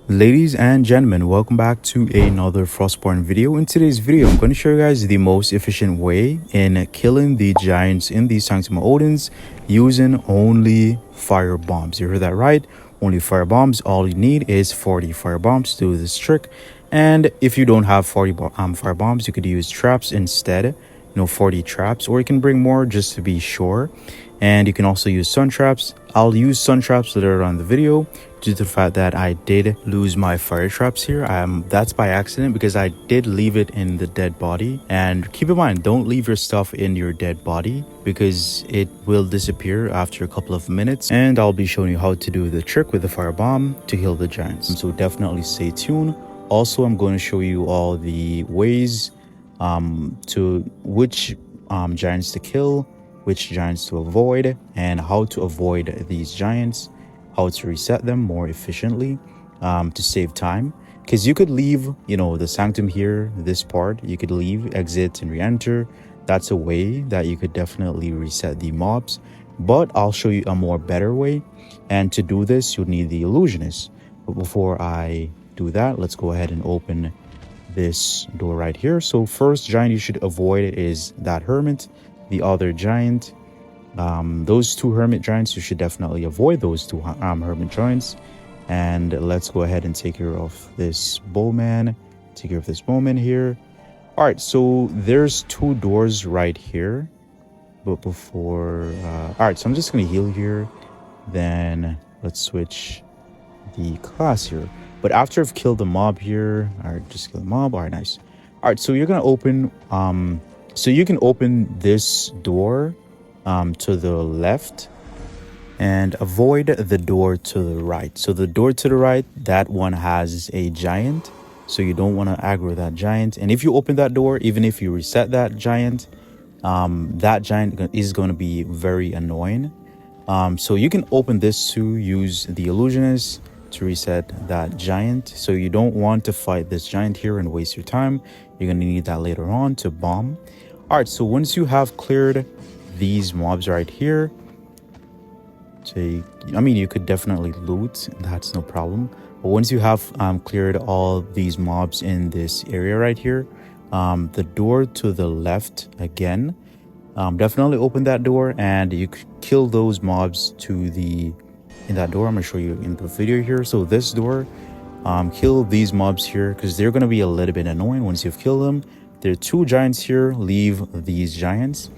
Ladies and gentlemen, welcome back to another Frostborn video. In today's video, I'm going to show you guys the most efficient way in killing the giants in the Sanctum of Odins using only fire bombs. You heard that right? Only fire bombs. All you need is 40 fire bombs to do this trick. And if you don't have 40 fire bombs, you could use traps instead. 40 traps, or you can bring more just to be sure. And you can also use sun traps. I'll use sun traps later on the video due to the fact that I did lose my fire traps here. That's by accident because I did leave it in the dead body. And keep in mind, don't leave your stuff in your dead body because it will disappear after a couple of minutes. And I'll be showing you how to do the trick with the fire bomb to kill the giants. So definitely stay tuned. Also, I'm going to show you all the ways to which giants to kill, which giants to avoid, and how to avoid these giants, how to reset them more efficiently to save time. Because you could leave, the sanctum here, this part, you could leave, exit, and re-enter. That's a way that you could definitely reset the mobs. But I'll show you a more better way. And to do this, you'll need the illusionist. But before I do that, let's go ahead and open this door right here. So first giant you should avoid is that hermit. The other giant, those two hermit giants, you should definitely avoid those two hermit giants. And let's go ahead and take care of this bowman. Take care of this bowman here. All right, so there's two doors right here. But before, all right, so I'm just gonna heal here. Then let's switch the class here. But after I've killed the mob here, all right, just kill the mob. All right, nice. All right, so you're gonna open so you can open this door to the left and avoid the door to the right. So the door to the right, that one has a giant, so you don't want to aggro that giant. And if you open that door, even if you reset that giant is going to be very annoying. So you can open this to use the illusionist to reset that giant. So you don't want to fight this giant here and waste your time. You're going to need that later on to bomb. All right, so once you have cleared these mobs right here, you could definitely loot, that's no problem. But once you have cleared all these mobs in this area right here, the door to the left again, definitely open that door and you could kill those mobs in that door. I'm gonna show you in the video here. So this door, kill these mobs here because they're gonna be a little bit annoying once you've killed them. There are two giants here. Leave these giants,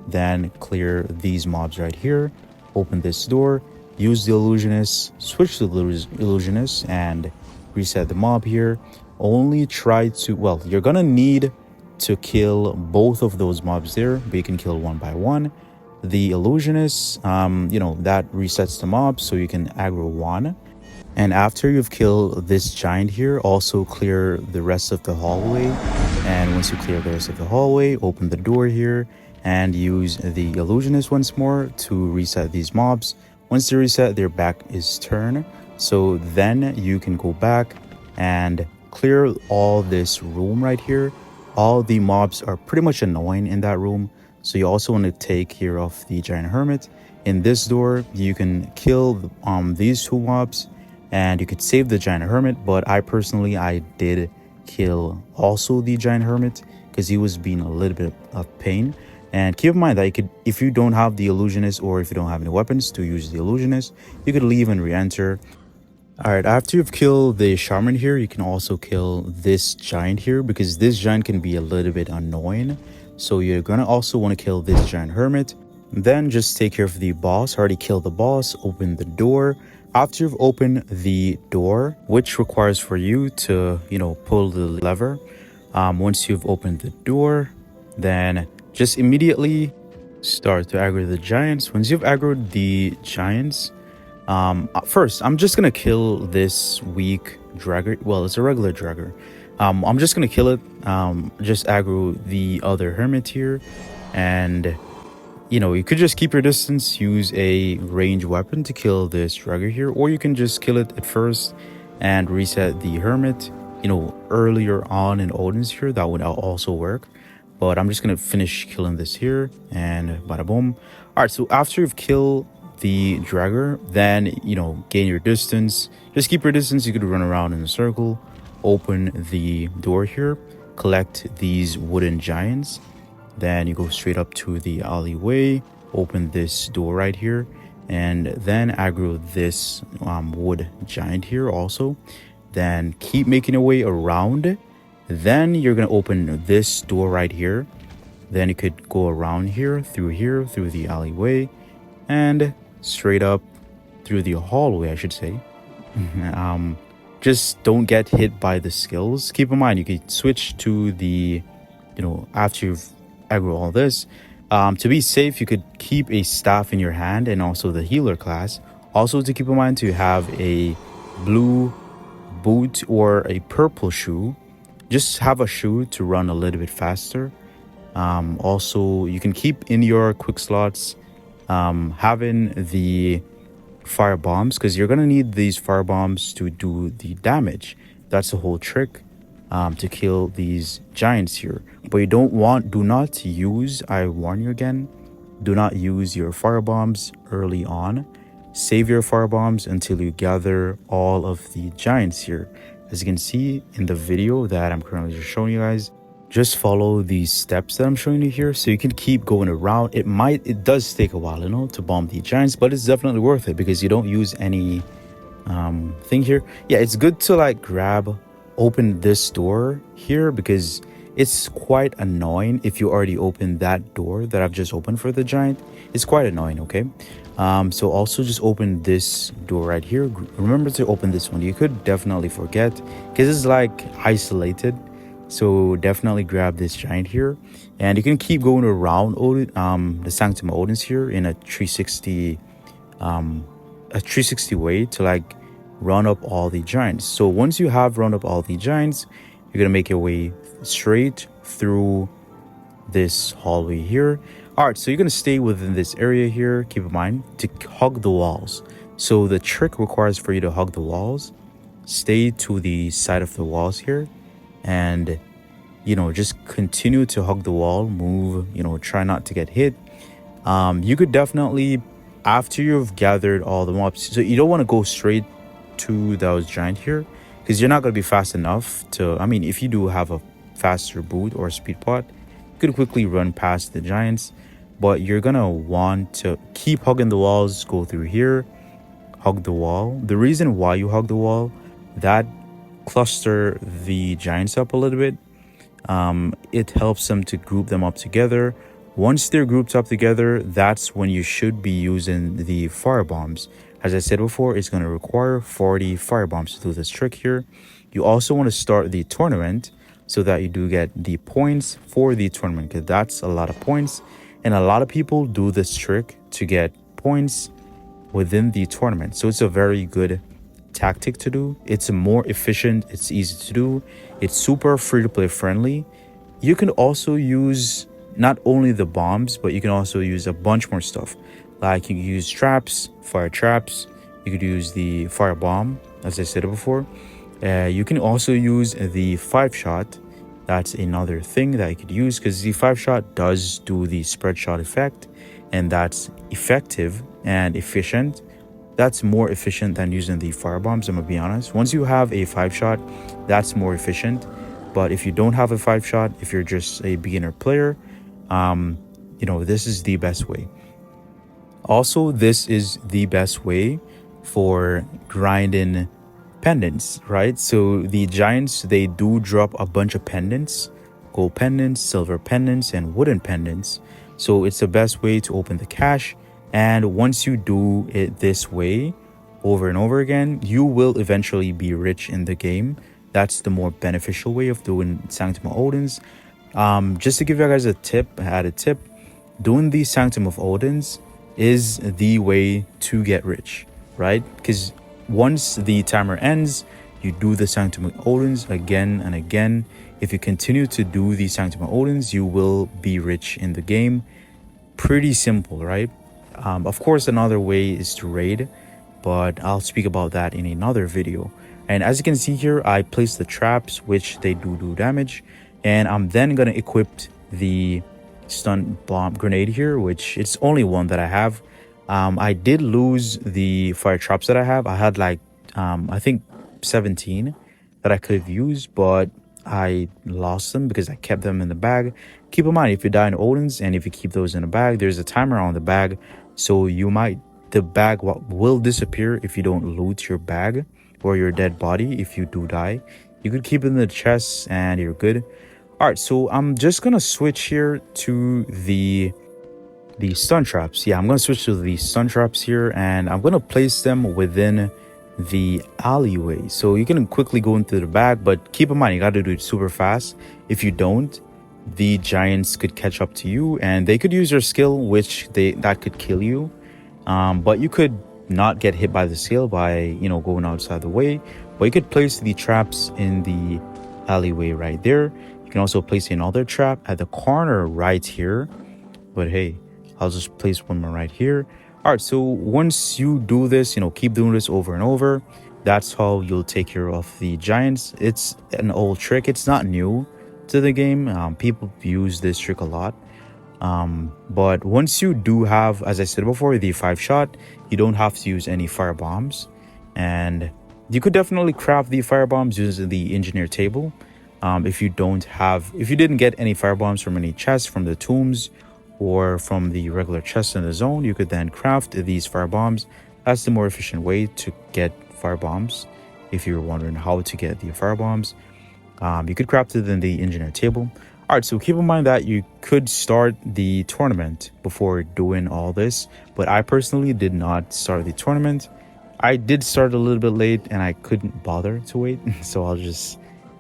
then clear these mobs right here. Open this door, use the illusionist, switch to the illusionist and reset the mob here. Only try to, well, you're gonna need to kill both of those mobs there, but you can kill one by one. The illusionist, that resets the mob so you can aggro one. And after you've killed this giant here, also clear the rest of the hallway. And once you clear the rest of the hallway, open the door here and use the illusionist once more to reset these mobs. Once they reset, their back is turned. So then you can go back and clear all this room right here. All the mobs are pretty much annoying in that room. So you also want to take care of the giant hermit. In this door, you can kill these two mobs and you could save the giant hermit. But I did kill also the giant hermit because he was being a little bit of pain. And keep in mind that if you don't have the illusionist or if you don't have any weapons to use the illusionist, you could leave and re-enter. All right, after you've killed the shaman here, you can also kill this giant here because this giant can be a little bit annoying. So you're gonna also want to kill this giant hermit. Then just take care of the boss. Already killed the boss, open the door. After you've opened the door, which requires for you to, pull the lever. Once you've opened the door, then just immediately start to aggro the giants. Once you've aggroed the giants, first, I'm just gonna kill this weak dragger. Well, it's a regular dragger. I'm just gonna kill it. Just aggro the other hermit here, and you could just keep your distance, use a ranged weapon to kill this dragger here, or you can just kill it at first and reset the hermit. Earlier on in Odin's here, that would also work. But I'm just gonna finish killing this here, and bada boom. All right, so after you've killed the dragger, then gain your distance. Just keep your distance. You could run around in a circle, open the door here, collect these wooden giants, then you go straight up to the alleyway, open this door right here, and then aggro this wood giant here also. Then keep making your way around. Then you're gonna open this door right here. Then you could go around here, through the alleyway, and straight up through the hallway, I should say. Just don't get hit by the skills. Keep in mind, you could switch to the, after you've aggro all this, to be safe, you could keep a staff in your hand and also the healer class. Also to keep in mind to have a blue boot or a purple shoe. Just have a shoe to run a little bit faster. Also, you can keep in your quick slots having the fire bombs, because you're gonna need these fire bombs to do the damage. That's the whole trick, to kill these giants here. But you do not use, I warn you again, do not use your fire bombs early on. Save your fire bombs until you gather all of the giants here. As you can see in the video that I'm currently just showing you guys, just follow these steps that I'm showing you here, so you can keep going around. It does take a while, to bomb the giants, but it's definitely worth it because you don't use any thing here. Yeah, it's good to open this door here, because it's quite annoying if you already opened that door that I've just opened for the giant. It's quite annoying, okay? So also just open this door right here. Remember to open this one. You could definitely forget because it's isolated. So definitely grab this giant here, and you can keep going around the Sanctum of Odins here in a 360 way to run up all the giants. So once you have run up all the giants, you're gonna make your way straight through this hallway here. All right, so you're gonna stay within this area here. Keep in mind to hug the walls. So the trick requires for you to hug the walls. Stay to the side of the walls here, and just continue to hug the wall, move, try not to get hit. You could definitely, after you've gathered all the mobs, so you don't want to go straight to those giant here, because you're not going to be fast enough to, if you do have a faster boot or speed pot, you could quickly run past the giants, but you're gonna want to keep hugging the walls. Go through here, hug the wall. The reason why you hug the wall, that cluster the giants up a little bit. It helps them to group them up together. Once they're grouped up together, that's when you should be using the fire bombs. As I said before, it's going to require 40 fire bombs to do this trick here. You also want to start the tournament so that you do get the points for the tournament, because that's a lot of points, and a lot of people do this trick to get points within the tournament. So it's a very good tactic to do. It's more efficient, it's easy to do, it's super free to play friendly. You can also use not only the bombs, but you can also use a bunch more stuff. Like you can use traps, fire traps, you could use the fire bomb, as I said before. You can also use the 5-shot. That's another thing that you could use, because the 5-shot does do the spread shot effect, and that's effective and efficient. That's more efficient than using the fire bombs, I'm gonna be honest. Once you have a 5-shot, that's more efficient. But if you don't have a 5-shot, if you're just a beginner player, this is the best way. Also, this is the best way for grinding pendants, right? So the giants, they do drop a bunch of pendants, gold pendants, silver pendants, and wooden pendants. So it's the best way to open the cache. And once you do it this way over and over again, you will eventually be rich in the game. That's the more beneficial way of doing Sanctum of Odins. Just to give you guys a added tip, doing the Sanctum of Odins is the way to get rich, right? Because once the timer ends, you do the Sanctum of Odins again and again. If you continue to do the Sanctum of Odins, you will be rich in the game. Pretty simple, right? Of course, another way is to raid, but I'll speak about that in another video. And as you can see here, I placed the traps, which they do damage, and I'm then gonna equip the stun bomb grenade here, which it's only one that I have, I did lose the fire traps that I have. I had like I think 17 that I could have used, but I lost them because I kept them in the bag. Keep in mind, if you die in Odin's and if you keep those in a bag, there's a timer on the bag, so you might the bag will disappear if you don't loot your bag or your dead body. If you do die, you could keep it in the chest and you're good. All right, so I'm just gonna switch here to the stun traps. Yeah, I'm gonna switch to the stun traps here, and I'm gonna place them within the alleyway, so you can quickly go into the bag, but keep in mind you gotta do it super fast. If you don't, the giants could catch up to you and they could use your skill, which that could kill you. But you could not get hit by the skill by, you know, going outside the way. But you could place the traps in the alleyway right there. You can also place another trap at the corner right here, but hey, I'll just place one more right here. All right, so once you do this, you know, keep doing this over and over. That's how you'll take care of the giants. It's an old trick. It's not new to the game. People use this trick a lot. But once you do have, as I said before, the 5-shot, you don't have to use any fire bombs. And you could definitely craft the fire bombs using the engineer table. If you didn't get any fire bombs from any chests, from the tombs, or from the regular chests in the zone, you could then craft these fire bombs. That's the more efficient way to get fire bombs. If you're wondering how to get the fire bombs, you could craft it in the engineer table. All right, so keep in mind that you could start the tournament before doing all this, but I personally did not start the tournament. I did start a little bit late and I couldn't bother to wait, so I'll just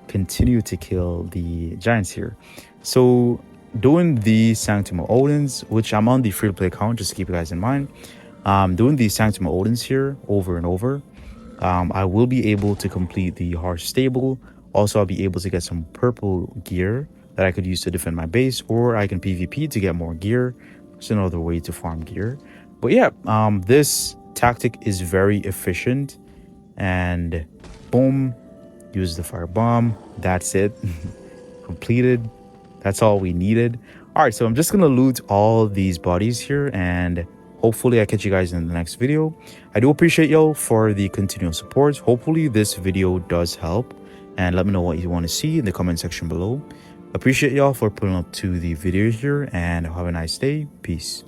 continue to kill the giants here. So doing the Sanctum of Odins, which I'm on the free-to-play account, just to keep you guys in mind, doing the Sanctum of Odins here over and over, I will be able to complete the harsh stable. Also, I'll be able to get some purple gear that I could use to defend my base, or I can PvP to get more gear. It's another way to farm gear. But yeah, this tactic is very efficient, and boom, use the fire bomb. That's it. Completed. That's all we needed. All right, so I'm just gonna loot all these bodies here, and hopefully I catch you guys in the next video. I do appreciate y'all for the continual support. Hopefully this video does help, and let me know what you want to see in the comment section below. Appreciate y'all for putting up to the video here, and have a nice day. Peace.